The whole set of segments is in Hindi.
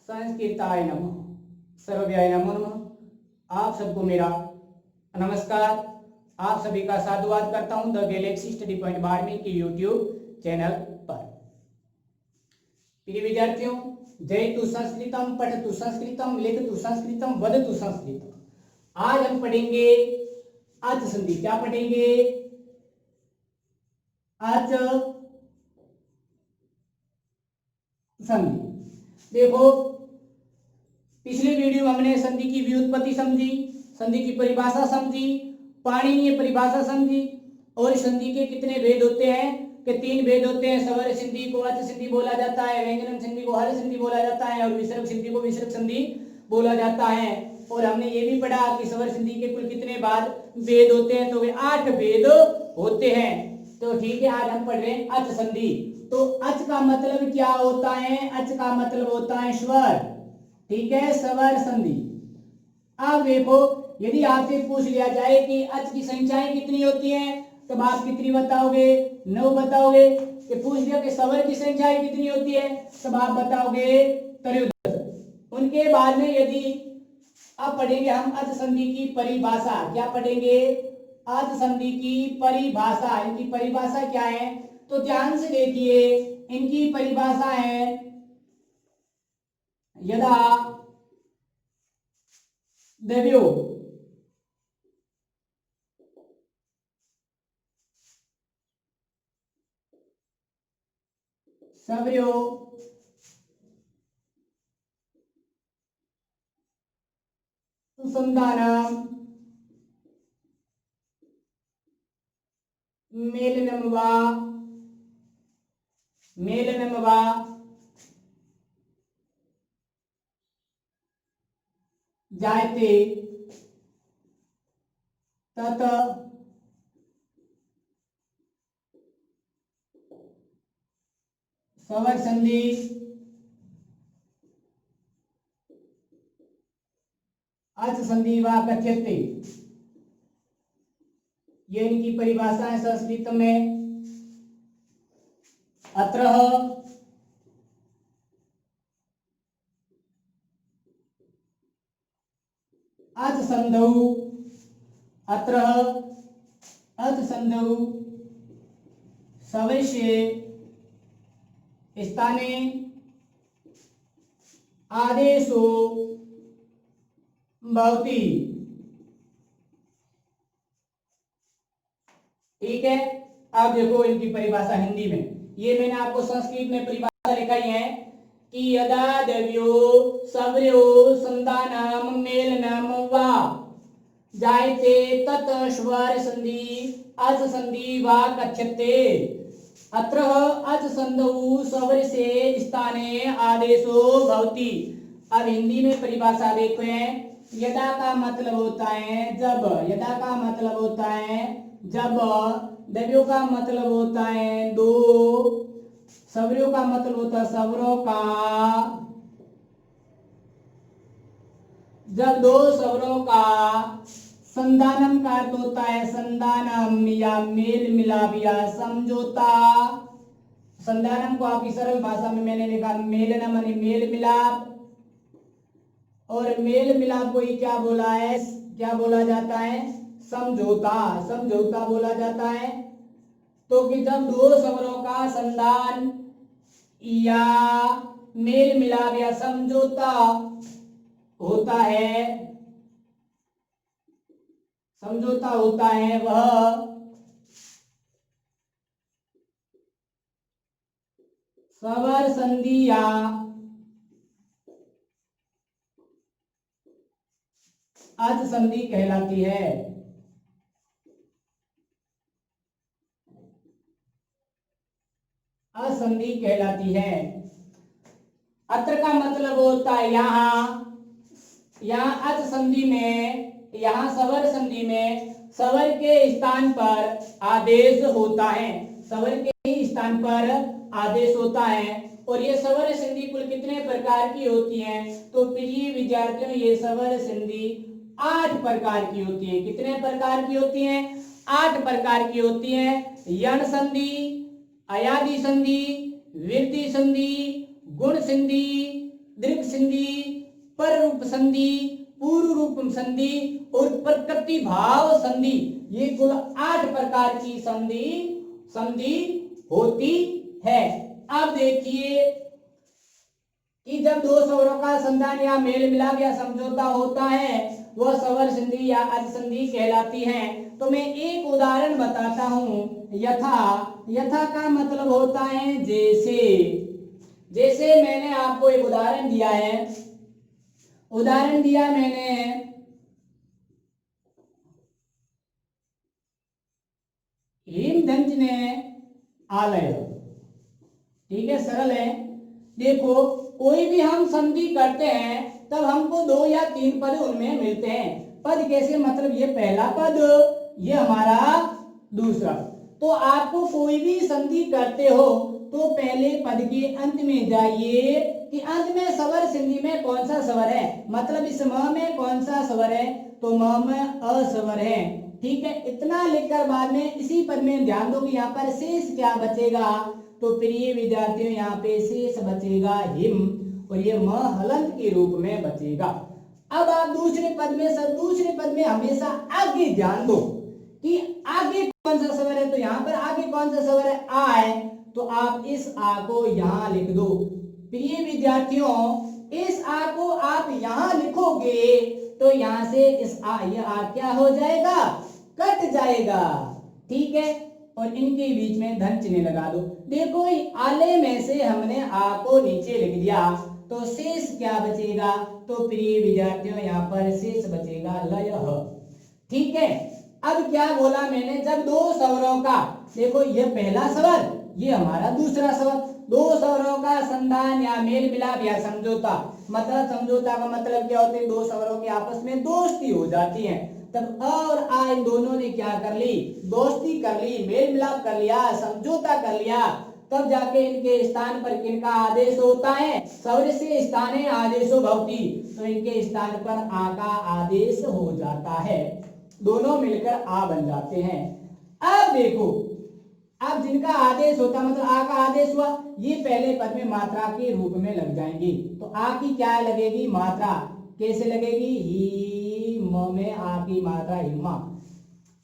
संस्कृताय नमः, सर्वव्याय नमो नमः। आप सबको मेरा नमस्कार। आप सभी का साधुवाद करता हूं the Galaxy study point Barmer के यूट्यूब चैनल पर। प्रिय विद्यार्थियों, जयतु संस्कृतम, पठतु संस्कृतम, लिखतु संस्कृतम, वदतु संस्कृतम। आज हम पढ़ेंगे अच संधि। क्या पढ़ेंगे? अच संधि। देखो, पिछले वीडियो में हमने संधि की व्युत्पत्ति समझी, संधि की परिभाषा समझी, पाणिनीय परिभाषा समझी और संधि के कितने भेद होते हैं कि 3 भेद होते हैं। स्वर संधि को अच संधि बोला जाता है, व्यंजन संधि को हर संधि बोला जाता है और विसर्ग संधि को विसर्ग संधि बोला जाता है। और हमने ये भी पढ़ा कि स्वर संधि के कुल कितने भेद होते हैं, तो वे 8 भेद होते हैं। तो ठीक है, आज हम पढ़ रहे हैं अच संधि। तो अच का मतलब क्या होता है? अच का मतलब होता है स्वर। ठीक है, स्वर संधि। अब देखो, यदि आपसे पूछ लिया जाए कि अच की संख्याएं कितनी होती हैं, तब आप कितनी बताओगे? 9 बताओगे। कि पूछ लिया कि स्वर की संख्याएं कितनी होती है, तब आप बताओगे 13। उनके बाद में यदि अब पढ़ेंगे हम अच संधि की परिभाषा। क्या पढ़ेंगे? अच संधि की परिभाषा। इनकी परिभाषा क्या है? तो ध्यान से देखिए, इनकी परिभाषा है यदा द्रव्यो सवर्यो संधानम मेलनम वा जायते तत स्वर संधि अच संधि वा कथ्यते। ये इनकी परिभाषा है संस्कृत में। अत्र अच संधौ, अत्र अच संधौ सवश्ये स्थाने आदेशो भवति। ठीक है, अब देखो इनकी परिभाषा हिंदी में। ये मैंने आपको संस्कृत में परिभाषा लिखाई है कि यदा द्रव्यो सवर्यो संधानम मेलनम वा जायते तत स्वर संधि अच संधि वा कथ्यते। अत्र अच संधौ स्वर से स्थाने आदेशो भवति। अब हिंदी में परिभाषा देखो है। यदा का मतलब होता है जब, यदा का मतलब होता है जब, द्रव्यों का मतलब होता है 2, सवर्यों का मतलब होता है सवरों का, जब 2 सवरों का संधानम का अर्थ होता है संधानम या मेल मिलाप या समझौता। संधानम को आपकी सरल भाषा में मैंने लिखा मेलनम यानी मेल मिलाप, और मेल मिलाप को ही क्या बोला है, क्या बोला जाता है? समझौता, समझौता बोला जाता है। तो कि जब 2 सवरों का संधान या मेल मिलाप या समझौता होता है, समझौता होता है, वह स्वर संधि या अच संधि कहलाती है। अच संधि कहलाती है। अत्र का मतलब होता है यहाँ अच संधि में, यहाँ स्वर संधि में स्वर के स्थान पर आदेश होता है, स्वर के ही स्थान पर आदेश होता है। और ये स्वर संधि कुल कितने प्रकार की होती हैं? तो प्रिय विद्यार्थियों, ये स्वर संधि 8 प्रकार की होती है। कितने प्रकार की होती हैं? 8 प्रकार की होती हैं। यण संधि, अयादि संधि, वृद्धि संधि, गुण संधि, दीर्घ संधि, पर रूप संधि, पूर्व रूप संधि और प्रकृति भाव संधि, ये कुल 8 प्रकार की संधि होती है। अब देखिए कि जब दो स्वरों का संधान या मेल मिलाप या समझौता होता है वह स्वर संधि या अर्ध संधि कहलाती है। तो मैं एक उदाहरण बताता हूं। यथा का मतलब होता है जैसे। जैसे मैंने आपको एक उदाहरण दिया है, उदाहरण दिया मैंने हिमदंज ने आलय, ठीक है, सरल है। देखो कोई भी हम संधि करते हैं तब हमको 2 या 3 पद उनमें मिलते हैं। पद कैसे, मतलब ये पहला पद, ये हमारा दूसरा। तो आपको कोई भी संधि करते हो तो पहले पद के अंत में जाइए कि अंत में स्वर संधि में कौन सा स्वर है, मतलब इस म में कौन सा स्वर है, तो म में अ स्वर है, ठीक है। इतना लिखकर बाद में इसी पद में ध्यान दो कि यहाँ पर शेष क्या बचेगा, तो प्रिय विद्यार्थियों यहाँ पे शेष बचेगा हिम और ये म हलंत के रूप में बचेगा। अब आप दूसरे पद में हमेशा आगे ध्यान दो कि आगे कौन सा स्वर है, तो यहाँ पर आगे कौन सा स्वर है, आ है, तो आप इस आ को यहाँ लिख दो। प्रिय विद्यार्थियों इस आ को आप यहाँ लिखोगे तो यहाँ से इस आ, ये आ क्या हो जाएगा, कट जाएगा, ठीक है। और इनके बीच में धन चिन्ह लगा दो। देखो आले में से हमने आ को नीचे लिख दिया तो शेष क्या बचेगा, तो प्रिय विद्यार्थियों यहाँ पर शेष बचेगा लय, ठीक है। अब क्या बोला मैंने, जब दो स्वरों का, देखो ये पहला स्वर, ये हमारा दूसरा स्वर, दो स्वरों का संधान या मेल मिलाप या समझौता, मतलब समझौता का मतलब क्या होता है, दो स्वरों के आपस में दोस्ती हो जाती है। तब अ और आ इन दोनों ने क्या कर ली, दोस्ती कर ली, मेल मिलाप कर लिया, समझौता कर लिया, तब जाके इनके स्थान पर किनका आदेश होता है, स्वर से स्थाने आदेशो भवति, तो इनके स्थान पर आ का आदेश हो जाता है, दोनों मिलकर आ बन जाते हैं। अब देखो अब जिनका आदेश होता मतलब आ का आदेश हुआ, ये पहले पद में मात्रा के रूप में लग जाएंगी। तो आ की क्या लगेगी, मात्रा, कैसे लगेगी, ही म में आ की मात्रा हिम्मा।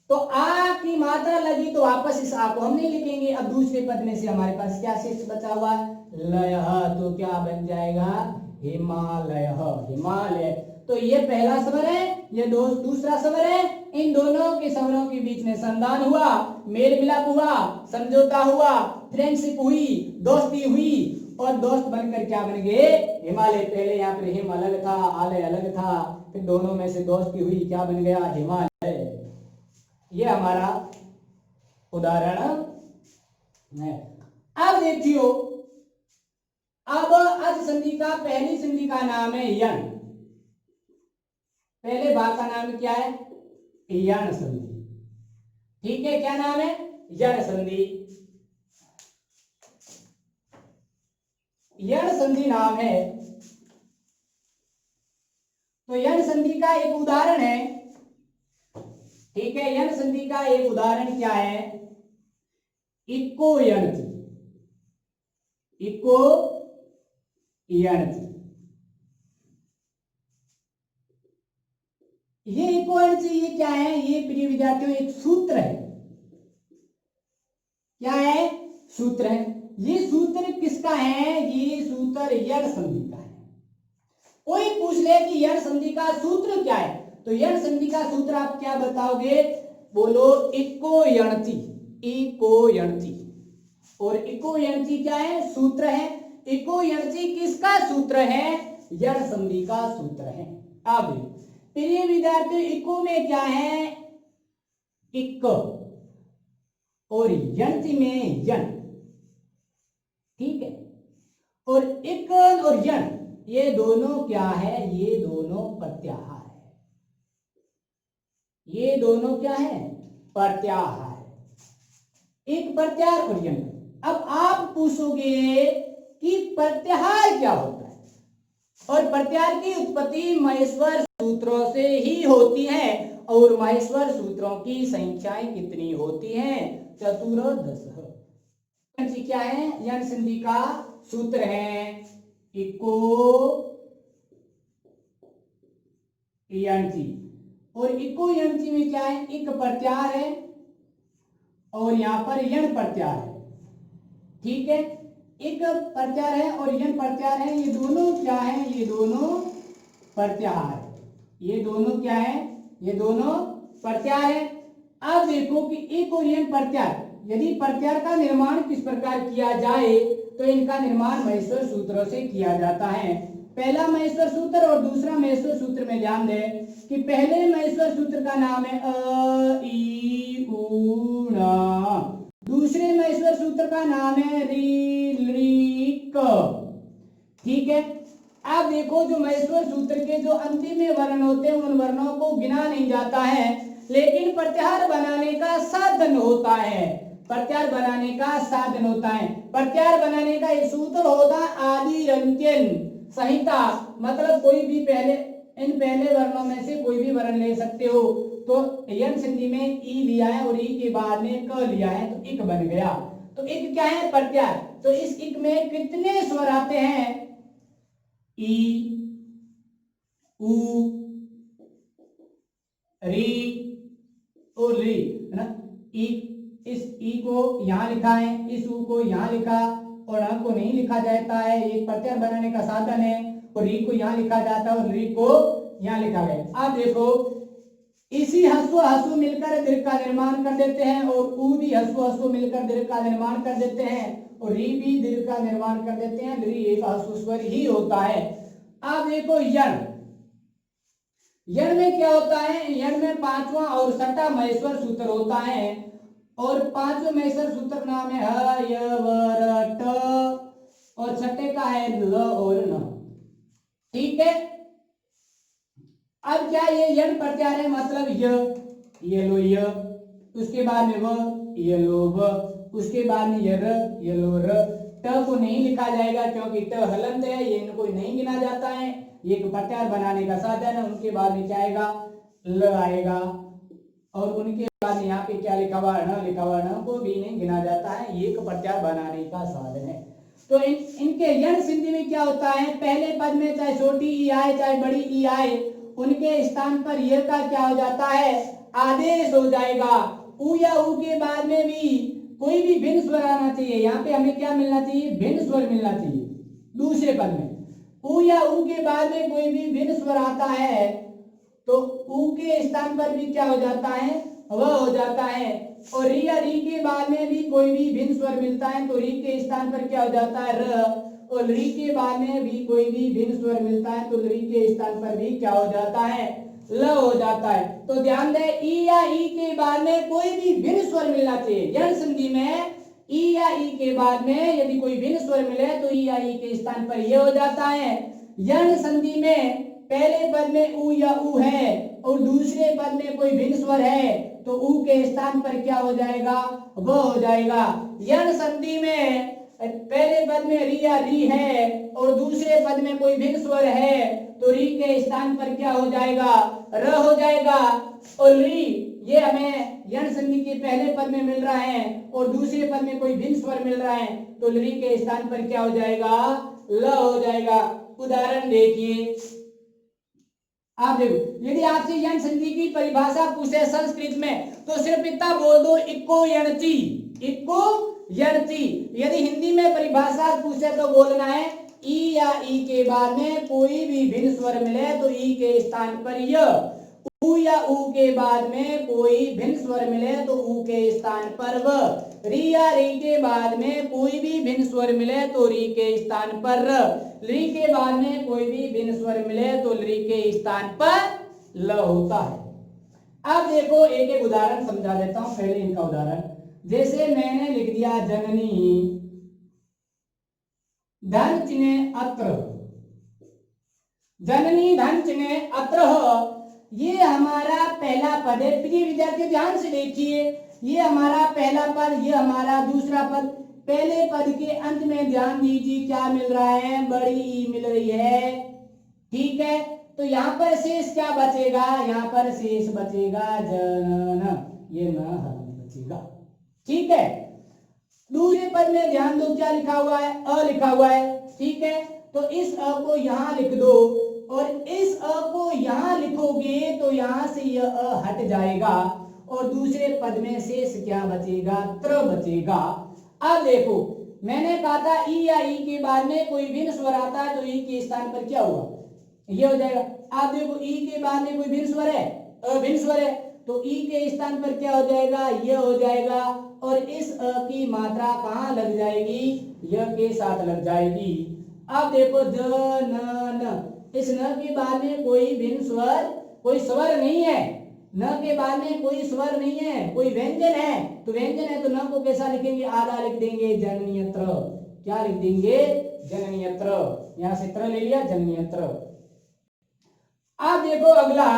तो आ की मात्रा लगी तो वापस इस आ को हम नहीं लिखेंगे। अब दूसरे पद में से हमारे पास क्या शेष बचा हुआ, लय, तो क्या बन जाएगा, हिमालय, हिमालय। तो ये पहला स्वर है, ये दूसरा स्वर है, इन दोनों के स्वरों के बीच में संधान हुआ, मेल मिलाप हुआ, समझौता हुआ, फ्रेंडशिप हुई, दोस्ती हुई और दोस्त बनकर क्या बन गए, हिमालय। पहले यहाँ पर हिम अलग था, आलय अलग था, फिर दोनों में से दोस्ती हुई, क्या बन गया, हिमालय। ये हमारा उदाहरण है। अब देखियो, अब अर्ध संधि का पहली संधि का नाम है यण। पहले भाग का नाम क्या है, यण संधि, ठीक है। क्या नाम है, यण संधि। यण संधि नाम है। तो यण संधि का एक उदाहरण है, ठीक है। यण संधि का एक उदाहरण क्या है, इको यण, इको यण। ये इको यण, ये क्या है, ये प्रिय विद्यार्थियों एक सूत्र है। क्या है, सूत्र है। ये सूत्र किसका है, ये सूत्र यण संधि का है। कोई पूछ ले कि यण संधि का सूत्र क्या है, तो यण संधि का सूत्र आप क्या बताओगे, बोलो इको यणति, इको यणति। और इको यणति क्या है, सूत्र है। इको यणति किसका सूत्र है, यण संधि का सूत्र है। अब प्रिय विद्यार्थी इको में क्या है, इक, और यंत्र में यन, ठीक है। और इक और यन ये दोनों क्या है, ये दोनों प्रत्याहार है। ये दोनों क्या है, प्रत्याहार है। एक प्रत्याहार और यन। अब आप पूछोगे कि प्रत्याहार क्या होता है, और प्रत्याहार की उत्पत्ति महेश्वर सूत्रों से ही होती है। और महेश्वर सूत्रों की संख्याएं कितनी होती हैं, चतुर्दश। क्या है, यण संधि का सूत्र है इको यंची। और इको यंची में क्या है, इक प्रत्यार है और यहाँ पर यण प्रत्यार है। ठीक है, इक प्रत्यार है और यण प्रत्यार है, ये दोनों क्या है, ये दोनों प्रत्यार, ये दोनों क्या है, ये दोनों प्रत्यार है। अब देखो कि एक और यण प्रत्यार, यदि प्रत्यार का निर्माण किस प्रकार किया जाए तो इनका निर्माण महेश्वर सूत्रों से किया जाता है। पहला महेश्वर सूत्र और दूसरा महेश्वर सूत्र में ध्यान दें कि पहले महेश्वर सूत्र का नाम है अ ई उ ण, दूसरे महेश्वर सूत्र का नाम है री ली क। ठीक है, अब देखो जो महेश्वर सूत्र के जो अंतिम में वर्ण होते हैं उन वर्णों को गिना नहीं जाता है, लेकिन प्रत्याहार बनाने का साधन होता है, प्रत्याहार बनाने का साधन होता है। प्रत्याहार बनाने का ये सूत्र होता आदि रंजन संहिता, मतलब कोई भी पहले इन पहले वर्णों में से कोई भी वर्ण ले सकते हो। तो यन संधि में ई लिया है और ई के बाद में क लिया है तो इक बन गया। तो इक क्या है, प्रत्याहार। तो इस इक में कितने स्वर आते हैं, ई उ री और री, है ना। ई, इस ई को यहाँ लिखा है, इस उ को यहाँ लिखा और अ को नहीं लिखा जाता है, ये प्रत्याहार बनाने का साधन है। और री को यहाँ लिखा जाता है और री को यहाँ लिखा गया। अब देखो इसी हस्व हस्व मिलकर दीर्घ का निर्माण कर देते हैं और उ भी हस्व हस्व मिलकर दीर्घ का निर्माण कर देते हैं और री भी दीर्घ का निर्माण कर देते हैं। री एक हस्व स्वर ही होता है। अब देखो यण, यण में क्या होता है, यण में पांचवा और छठा महेश्वर सूत्र होता है और पांचवें महेश्वर सूत्र नाम है ह य व र ट और छठे का है ल और न। ठीक है, अब क्या ये यण प्रत्याहार है, मतलब ये लो य, उसके बाद में व ये लो व, उसके बाद में ये लो र। ट को नहीं लिखा जाएगा क्योंकि ट हलंत है, ये इनको नहीं गिना जाता है, ये एक प्रत्याहार बनाने का साधन है। उनके बाद में क्या आएगा, ल आएगा और उनके बाद में यहाँ पे क्या लिखा हुआ, ण लिखा हुआ, ण को भी नहीं गिना जाता है, ये एक प्रत्याहार बनाने का साधन है। तो इनके यण संधि में क्या होता है, पहले पद में चाहे छोटी ई आए चाहे बड़ी ई आए, उनके स्थान पर यह का क्या हो जाता है, आदेश हो जाएगा। उ या उ के बाद में भी कोई भी भिन्न स्वर आना चाहिए। यहाँ पे हमें क्या मिलना चाहिए, भिन्न स्वर मिलना चाहिए। दूसरे पद में उ या उ के बाद में कोई भी भिन्न स्वर आता है तो उ के स्थान पर भी क्या हो जाता है, वह हो जाता है। और री या री के बाद में भी कोई भी भिन्न स्वर मिलता है तो री के स्थान पर क्या हो जाता है, र। और री के बाद में भी कोई भी भिन्न स्वर मिलता है तो री के स्थान पर भी क्या हो जाता है, ल हो जाता है। तो ध्यान दें, ई या ई के बाद में कोई भी भिन्न स्वर मिलना चाहिए। यण संधि में ई या ई के बाद में यदि कोई भिन्न स्वर मिले तो ई या ई के स्थान पर यह हो जाता है। यण संधि में पहले पद में उ या उ है और दूसरे पद में कोई भिन्न स्वर है तो उ के स्थान पर क्या हो जाएगा, वह हो जाएगा। यण संधि में पहले पद में री या री है और दूसरे पद में कोई भिन्न स्वर है तो री के स्थान पर क्या हो जाएगा, र हो जाएगा। और री ये हमें यण संधि के पहले पद में मिल रहा है और दूसरे पद में कोई भिन्न स्वर मिल रहा है तो री के स्थान पर क्या हो जाएगा, ल हो जाएगा। उदाहरण देखिए, आप देखो, यदि आपसे यण संधि की परिभाषा पूछे संस्कृत में तो सिर्फ इतना बोल दो, इक्को यणचि, इक्को यणचि। यदि हिंदी में परिभाषा पूछे तो बोलना है ई या ई के बाद में कोई भी भिन्न स्वर मिले तो ई के स्थान पर य, उ या उ के बाद में कोई भिन्न स्वर मिले तो उ के स्थान पर व, री या री के बाद में कोई भी भिन्न स्वर मिले तो री के स्थान पर र, री के बाद में कोई भी भिन्न स्वर मिले तो री के स्थान पर ल होता है। अब देखो एक एक उदाहरण समझा देता हूं। पहले इनका उदाहरण, जैसे मैंने लिख दिया जननी धन चिन्हे अत्र, जननी धन चिन्हे अत्र, ये हमारा पहला पद है। प्रिय विद्यार्थी ध्यान से देखिए, ये हमारा पहला पद, ये हमारा दूसरा पद। पहले पद के अंत में ध्यान दीजिए क्या मिल रहा है, बड़ी ई मिल रही है। ठीक है, तो यहाँ पर शेष क्या बचेगा, यहाँ पर शेष बचेगा जनन, ये न बचेगा। ठीक है, दूसरे पद में ध्यान दो क्या लिखा हुआ है, अ लिखा हुआ है। ठीक है, तो इस अ को यहाँ लिख दो और इस अ को यहां लिखोगे तो यहां से यह अ हट जाएगा और दूसरे पद में शेष क्या बचेगा, त्र बचेगा। अब देखो मैंने कहा था ई या ई के बाद में कोई भिन्न स्वर आता है तो ई के स्थान पर क्या हुआ, ये हो जाएगा। आप देखो ई के बाद में कोई भिन्न स्वर है, अभिन्न स्वर है, तो ई के स्थान पर क्या हो जाएगा, यह हो जाएगा। और इस अ की मात्रा कहां लग जाएगी, य के साथ लग जाएगी। अब देखो द न न, इस न के बाद में कोई भिन्न स्वर, कोई स्वर नहीं है, न के बाद में कोई स्वर नहीं है, कोई व्यंजन है, तो व्यंजन है तो न को कैसा लिखेंगे, आधा लिख देंगे जननीयत्र। क्या लिख देंगे, जननीयत्र। यहां से त्र ले लिया, जननीयत्र। अब देखो अगला,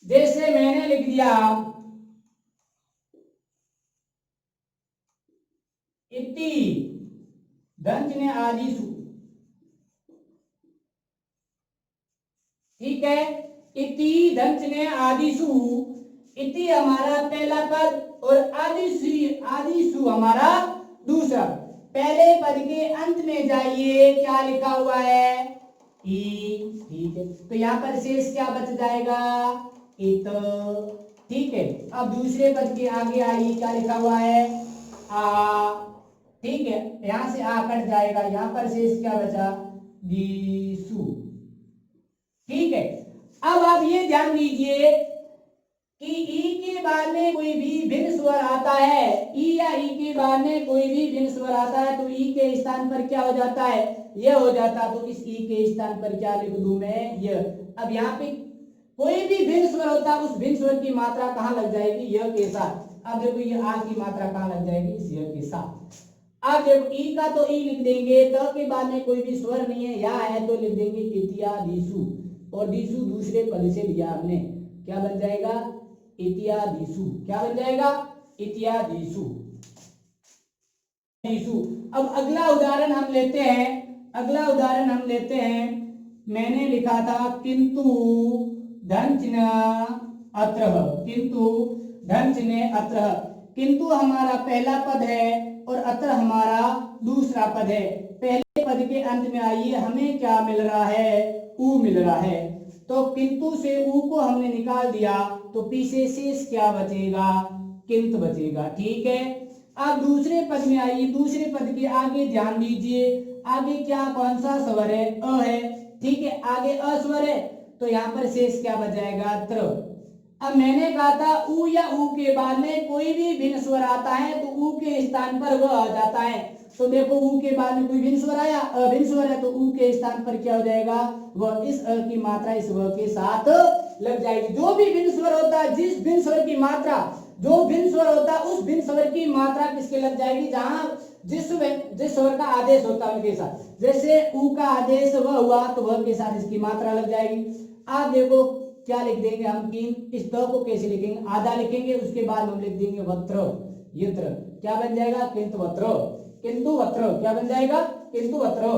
जैसे मैंने लिख दिया इति दंत ने आदिशु, ठीक है, इति दंत ने आदिशु, इति हमारा पहला पद और आदिशु हमारा दूसरा। पहले पद के अंत में जाइए, क्या लिखा हुआ है, ई, ठीक है, तो यहां पर शेष क्या बच जाएगा, इत, ठीक है। अब दूसरे पद के आगे आइए, क्या लिखा हुआ है, आ, ठीक है, यहां से आ कट जाएगा, यहां पर शेष क्या बचा, दीसु, ठीक है। अब आप ये ध्यान दीजिए कि ई के बाद में कोई भी भिन्न स्वर आता है, ई या ई के बाद में कोई भी भिन्न स्वर आता है तो ई के स्थान पर क्या हो जाता है, यह हो जाता, तो इस ई के स्थान पर क्या लिख दूं मैं, यह। अब यहाँ पे कोई भी भिन्न स्वर होता है, उस भिन्न स्वर की मात्रा कहां लग जाएगी, यह के साथ। अब देखो ये आ की मात्रा कहां लग जाएगी, इस यह के साथ। अब देखो ई का तो ई लिख देंगे, त के बाद में कोई भी स्वर नहीं है, या है तो लिख देंगे इत्यादिशु, और दिशु दूसरे पद से लिया हमने, क्या बन जाएगा, इत्यादिशु, क्या बन जाएगा, इत्यादिशु, दिशु। अब अगला उदाहरण हम लेते हैं, अगला उदाहरण हम लेते हैं, मैंने लिखा था किंतु धनचिन्ह अत्र, किंतु धनचिन्ह अत्र, किंतु हमारा पहला पद है और अत्र हमारा दूसरा पद है। पहले पद के अंत में आइए, हमें क्या मिल रहा है, उ मिल रहा है, तो किंतु से उ को हमने निकाल दिया तो पीछे शेष क्या बचेगा, किंत बचेगा, ठीक है। अब दूसरे पद में आइए, दूसरे पद के आगे ध्यान दीजिए, आगे क्या कौन सा स्वर है, अ है, ठीक है, आगे अस्वर है, तो यहाँ पर शेष क्या बच जाएगा, त्र। अब मैंने कहा था उ या उ के बाद में कोई भी भिन्न स्वर आता है तो उ के स्थान पर वह आ जाता है, तो देखो उ के बाद में कोई भिन्न स्वर आया, अभिन्न स्वर है, तो उ के स्थान पर क्या हो जाएगा, वह, इस अ की मात्रा इस व के साथ लग जाएगी। जो भी भिन्न स्वर होता है, जिस भिन्न स्वर की मात्रा, जो भिन्न स्वर होता है उस भिन्न स्वर की मात्रा किसके लग जाएगी, जहां जिस स्वर का आदेश होता है उनके साथ, जैसे उ का आदेश वह हुआ तो वह के साथ इसकी मात्रा लग जाएगी। आप देखो क्या लिख देंगे हम, किन, इस त को कैसे लिखेंगे, आधा लिखेंगे, उसके बाद हम लिख देंगे वत्र, यत्र, क्या बन जाएगा, किंतु वत्र, किंतु वत्र, क्या बन जाएगा, किंतु वत्र।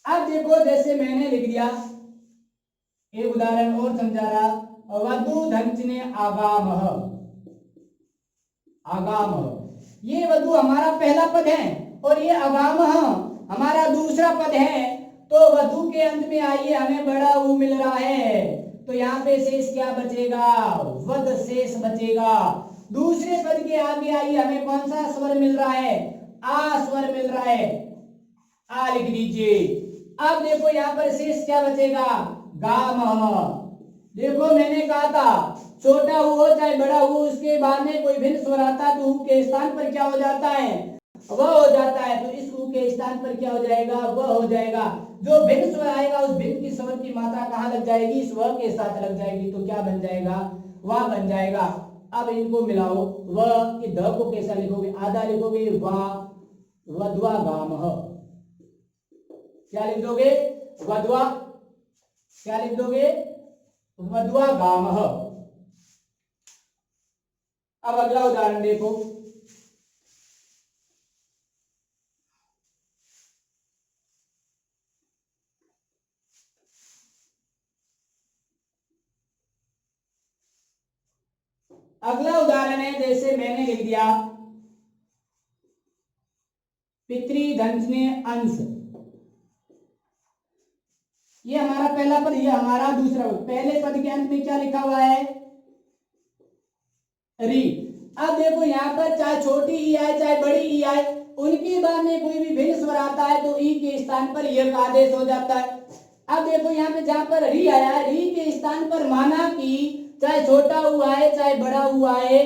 अब देखो जैसे मैंने लिख दिया, एक उदाहरण और समझा रहा, वधु धनचिने आगाम, आगाम, ये वधु हमारा पहला पद है और ये आगाम हमारा दूसरा पद है, तो वधु के अंत में आइए, हमें बड़ा उ मिल रहा है, तो यहाँ पे शेष क्या बचेगा, वध शेष बचेगा। दूसरे पद के आगे आइए, हमें कौन सा स्वर मिल रहा है, आ स्वर मिल रहा है, आ लिख दीजिए। अब देखो यहाँ पर शेष क्या बचेगा, गाम। देखो मैंने कहा था छोटा उ हो चाहे बड़ा उ, उसके बाद में कोई भिन्न स्वर आता है तो उ के स्थान पर क्या हो जाता है, वह हो जाता है, तो इस उ के स्थान पर क्या हो जाएगा, वह हो जाएगा। जो भिन्न स्वर आएगा उस भिन्न की स्वर की मात्रा कहां लग जाएगी, स्वर के साथ लग जाएगी, तो क्या बन जाएगा, वह बन जाएगा। अब इनको मिलाओ, वह कि ध को कैसा लिखोगे, आधा लिखोगे, वाह वध्वा गाम, क्या लिख दोगे, वध्वा, क्या लिख दोगे, वध्वा गाम। अब अगला उदाहरण देखो, अगला उदाहरण है, जैसे मैंने लिख दिया पितृधंस ने अंश, ये हमारा पहला पद, ये हमारा दूसरा पद। पहले पद के अंत में क्या लिखा हुआ है? री। अब देखो यहाँ पर चाहे छोटी ई आए चाहे बड़ी ई आए, उनके बाद में कोई भी भिन्न स्वर आता है तो ई के स्थान पर य का आदेश हो जाता है। अब देखो यहाँ पे जहां पर री आया है, री के स्थान पर माना कि चाहे छोटा हुआ है चाहे बड़ा हुआ है,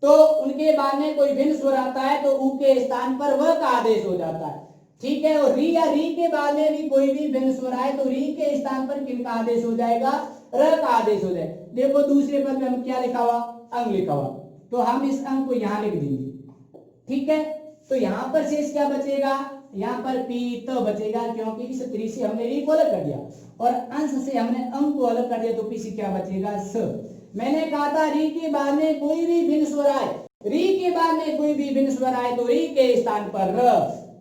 तो उनके बाद में कोई भिन्न स्वर आता है तो ऊ के स्थान पर वह का आदेश हो जाता है। ठीक है, और री या री के बाद में भी कोई भी भिन्न स्वर आए तो री के स्थान पर किन का आदेश हो जाएगा? र का आदेश हो जाएगा। देखो दूसरे पद में हम क्या लिखा हुआ? अंग लिखा हुआ, तो हम इस अंग को यहां लिख देंगे। ठीक है, तो यहां पर शेष क्या बचेगा? यहाँ पर पीत बचेगा, क्योंकि इस त्री से हमने री को अलग कर दिया और अंश से हमने अंग को अलग कर दिया, तो पी से क्या बचेगा? स। मैंने कहा था री के बाद में कोई भी भिन्न स्वर आए, री के बाद में कोई भी भिन्न स्वर आए तो री के स्थान पर र,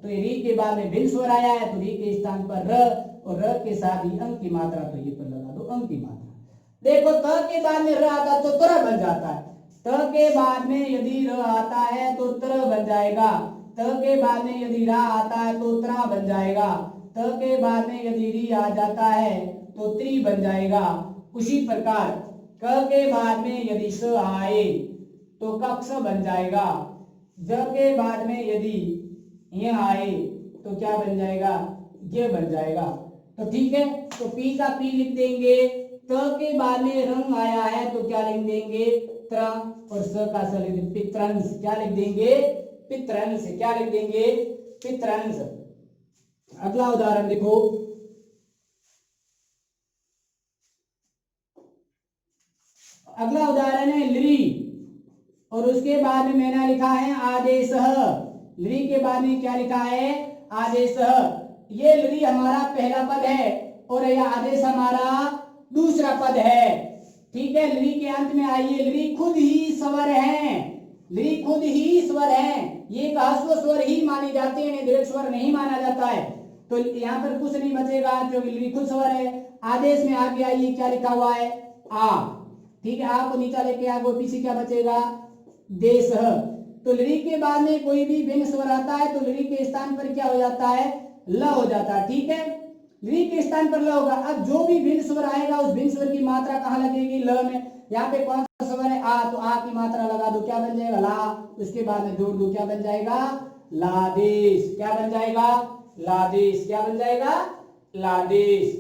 तो री के बाद में भिन्न स्वर आया है तो री के स्थान पर र, और र के साथ ही अंग की मात्रा, तो ये पर लगा दो अंग की मात्रा। देखो त के बाद में र आता तो तर बन जाता है, त के बाद में यदि र आता है तो तर बन जाएगा, त के बाद में यदि रा आता है तो त्रा बन जाएगा, त के बाद में यदि री आ जाता है तो त्री बन जाएगा। उसी प्रकार क के बाद में यदि स आए तो कक्ष बन जाएगा, ज के बाद में यदि यह आए तो क्या बन जाएगा? ये बन जाएगा। तो ठीक है, तो पी का पी लिख देंगे, त के बाद में रंग आया है तो क्या लिख देंगे? त्र, और स का स लिख देंगे पित्रंश, क्या लिख देंगे? पित्रंश। क्या लिख देंगे? पित्रंश। अगला उदाहरण देखो, अगला उदाहरण है लृ, और उसके बाद में मैंने लिखा है आदेश। लृ के बाद में क्या लिखा है? आदेश। ये लृ हमारा पहला पद है और यह आदेश हमारा दूसरा पद है। ठीक है, लृ के अंत में आइए, लृ खुद ही स्वर है, लृ खुद ही स्वर है, ये ह्रस्व स्वर ही माने जाते हैं, दीर्घ स्वर नहीं माना जाता है। तो यहाँ पर कुछ नहीं बचेगा क्योंकि लृ खुद स्वर है। आदेश में आगे आइए, क्या लिखा हुआ है? आ। ठीक है, आ को नीचा लेके आगे पीछे क्या बचेगा? देश। तो लृ के बाद में कोई भी भिन्न स्वर आता है तो लृ के स्थान पर क्या हो जाता है? ल हो जाता है। ठीक है, लृ के स्थान पर ल होगा। अब जो भी भिन्न स्वर आएगा उस भिन्न स्वर की मात्रा कहाँ लगेगी? ल में। यहाँ पे कौन सा स्वर है? आ, तो आ की मात्रा लगा दो, क्या बन जाएगा? ला। उसके बाद में जोड़ दो, क्या बन जाएगा? लादेश। क्या बन जाएगा? लादेश। क्या बन जाएगा? लादेश।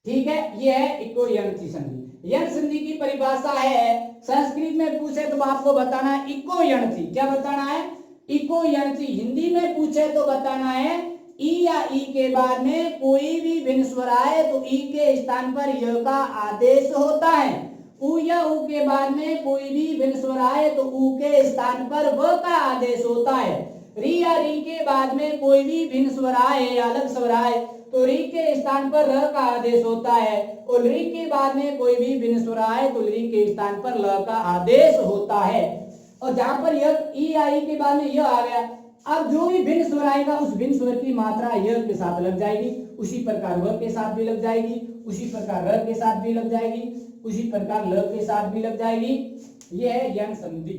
ठीक है, ये है इको यंग संधि। यंग संधि की परिभाषा है, संस्कृत में पूछे तो आपको बताना है इको यंग। क्या बताना है? Eco young. हिंदी में पूछे तो बताना है ई या ई के बाद में कोई भी भिन्न स्वर आए तो ई के स्थान पर य का आदेश होता है। उ या उ के बाद में कोई भी भिन्न स्वर आए तो उ के स्थान पर व का आदेश होता है। री या री के बाद में कोई भी भिन्न स्वर आए या अलग स्वर आए तो री के स्थान पर र का आदेश होता है, और री के बाद में कोई भी भिन्न स्वर आए तो री के स्थान पर ल का आदेश होता है। और जहां पर यह ई या ई के बाद में यह आ गया, अब जो भी भिन्न स्वर आएगा उस भिन्न स्वर की मात्रा य के साथ लग जाएगी, उसी प्रकार व के साथ भी लग जाएगी, उसी प्रकार र के साथ भी लग जाएगी, उसी प्रकार ल के साथ भी लग जाएगी। यह है यंग संधि।